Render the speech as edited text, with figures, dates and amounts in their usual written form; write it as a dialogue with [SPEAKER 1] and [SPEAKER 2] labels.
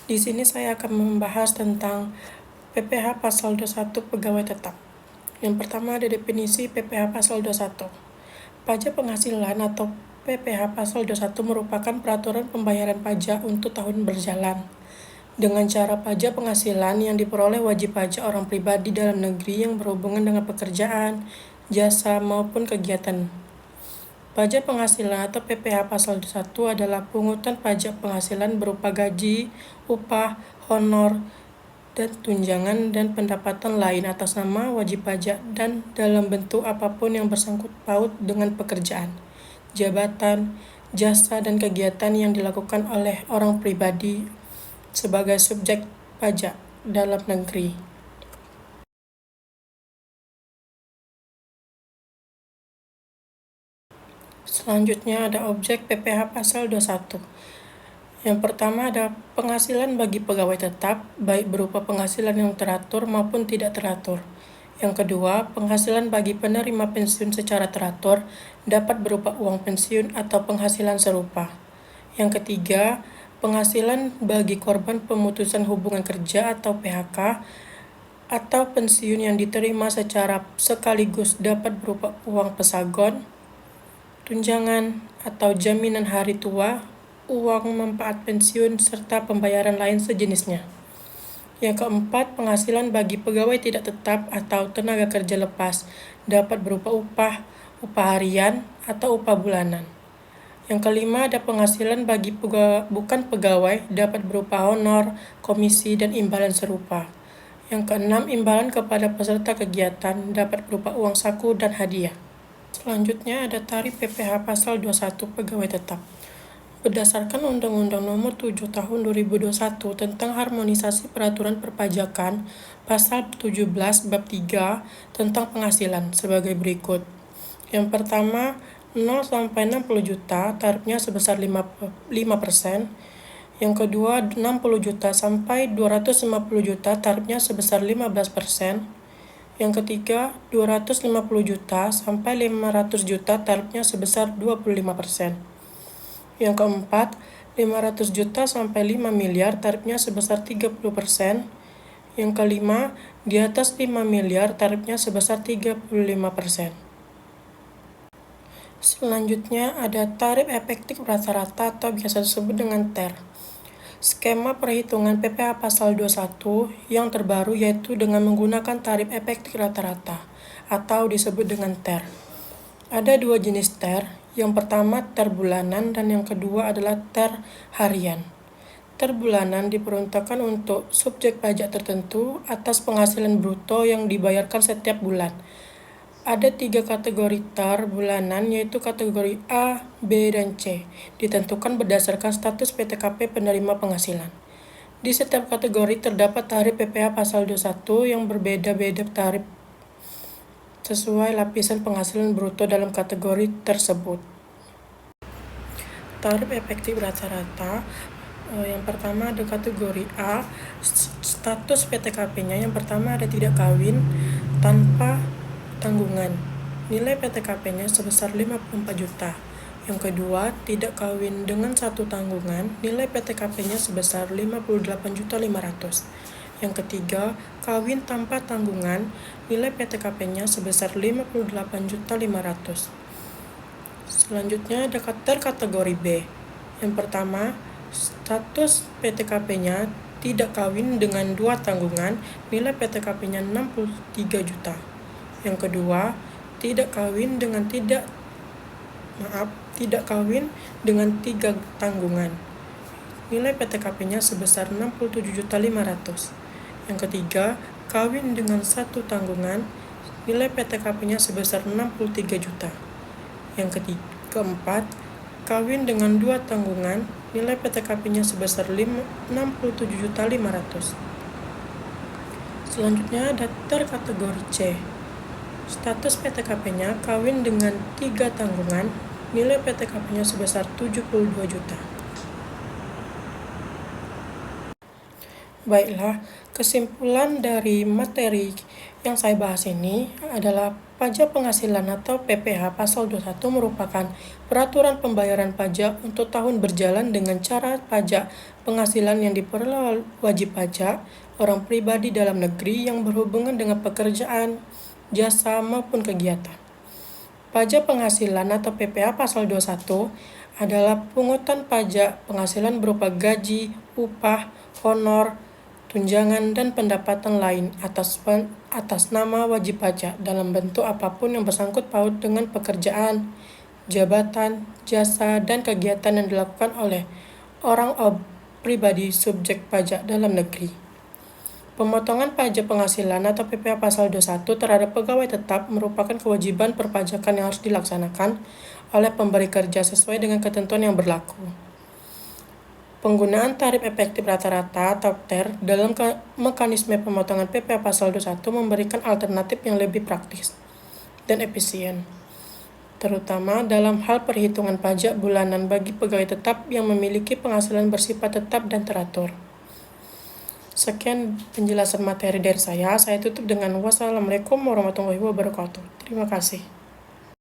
[SPEAKER 1] Di sini saya akan membahas tentang PPh Pasal 21 Pegawai Tetap. Yang pertama ada definisi PPh Pasal 21. Pajak penghasilan atau PPh Pasal 21 merupakan peraturan pembayaran pajak untuk tahun berjalan dengan cara pajak penghasilan yang diperoleh wajib pajak orang pribadi dalam negeri yang berhubungan dengan pekerjaan, jasa, maupun kegiatan. Pajak penghasilan atau PPh Pasal 21 adalah pungutan pajak penghasilan berupa gaji, upah, honor, dan tunjangan dan pendapatan lain atas nama wajib pajak dan dalam bentuk apapun yang bersangkut paut dengan pekerjaan, jabatan, jasa, dan kegiatan yang dilakukan oleh orang pribadi sebagai subjek pajak dalam negeri. Selanjutnya ada objek PPh Pasal 21. Yang pertama ada penghasilan bagi pegawai tetap, baik berupa penghasilan yang teratur maupun tidak teratur. Yang kedua, penghasilan bagi penerima pensiun secara teratur dapat berupa uang pensiun atau penghasilan serupa. Yang ketiga, penghasilan bagi korban pemutusan hubungan kerja atau PHK atau pensiun yang diterima secara sekaligus dapat berupa uang pesangon, tunjangan atau jaminan hari tua, uang manfaat pensiun, serta pembayaran lain sejenisnya. Yang keempat, penghasilan bagi pegawai tidak tetap atau tenaga kerja lepas dapat berupa upah harian, atau upah bulanan. Yang kelima, ada penghasilan bagi bukan pegawai dapat berupa honor, komisi, dan imbalan serupa. Yang keenam, imbalan kepada peserta kegiatan dapat berupa uang saku dan hadiah. Selanjutnya ada tarif PPh Pasal 21 Pegawai Tetap. Berdasarkan Undang-Undang Nomor 7 Tahun 2021 tentang Harmonisasi Peraturan Perpajakan, Pasal 17 Bab 3 tentang penghasilan sebagai berikut. Yang pertama, 0 sampai 60 juta tarifnya sebesar 5%. Yang kedua, 60 juta sampai 250 juta tarifnya sebesar 15%. Yang ketiga, 250 juta sampai 500 juta tarifnya sebesar 25%. Yang keempat, 500 juta sampai 5 miliar tarifnya sebesar 30%. Yang kelima, di atas 5 miliar tarifnya sebesar 35%. Selanjutnya ada tarif efektif rata-rata atau biasa disebut dengan TER. Skema perhitungan PPh Pasal 21 yang terbaru yaitu dengan menggunakan tarif efektif rata-rata atau disebut dengan TER. Ada dua jenis TER, yang pertama TER bulanan dan yang kedua adalah TER harian. TER bulanan diperuntukkan untuk subjek pajak tertentu atas penghasilan bruto yang dibayarkan setiap bulan. Ada 3 kategori TER bulanan yaitu kategori A, B, dan C, ditentukan berdasarkan status PTKP penerima penghasilan. Di setiap kategori terdapat tarif PPh Pasal 21 yang berbeda-beda tarif sesuai lapisan penghasilan bruto dalam kategori tersebut. Tarif efektif rata-rata, yang pertama ada kategori A, status PTKP-nya yang pertama ada tidak kawin tanpa tanggungan, nilai PTKP-nya sebesar 54 juta. Yang kedua, tidak kawin dengan satu tanggungan, nilai PTKP-nya sebesar 58.500. Yang ketiga, kawin tanpa tanggungan, nilai PTKP-nya sebesar 58.500. Selanjutnya ada kategori B. Yang pertama, status PTKP-nya tidak kawin dengan 2 tanggungan, nilai PTKP-nya 63 juta. Yang kedua, tidak kawin dengan 3 tanggungan. Nilai PTKP-nya sebesar 67.500. Yang ketiga, kawin dengan 1 tanggungan. Nilai PTKP-nya sebesar 63 juta. Yang keempat, kawin dengan 2 tanggungan. Nilai PTKP-nya sebesar 67.500. Selanjutnya ada TER kategori C. Status PTKP-nya kawin dengan 3 tanggungan, nilai PTKP-nya sebesar 72 juta. Baiklah, kesimpulan dari materi Yang saya bahas ini adalah pajak penghasilan atau PPh pasal 21 merupakan peraturan pembayaran pajak untuk tahun berjalan dengan cara pajak penghasilan yang diperoleh wajib pajak orang pribadi dalam negeri yang berhubungan dengan pekerjaan, jasa maupun kegiatan. Pajak penghasilan atau PPh pasal 21 adalah pungutan pajak penghasilan berupa gaji, upah, honor, tunjangan, dan pendapatan lain atas nama wajib pajak dalam bentuk apapun yang bersangkut paut dengan pekerjaan, jabatan, jasa, dan kegiatan yang dilakukan oleh orang pribadi subjek pajak dalam negeri. Pemotongan pajak penghasilan atau PPh pasal 21 terhadap pegawai tetap merupakan kewajiban perpajakan yang harus dilaksanakan oleh pemberi kerja sesuai dengan ketentuan yang berlaku. Penggunaan tarif efektif rata-rata atau TER dalam mekanisme pemotongan PPh pasal 21 memberikan alternatif yang lebih praktis dan efisien, terutama dalam hal perhitungan pajak bulanan bagi pegawai tetap yang memiliki penghasilan bersifat tetap dan teratur. Sekian penjelasan materi dari saya tutup dengan wassalamualaikum warahmatullahi wabarakatuh. Terima kasih.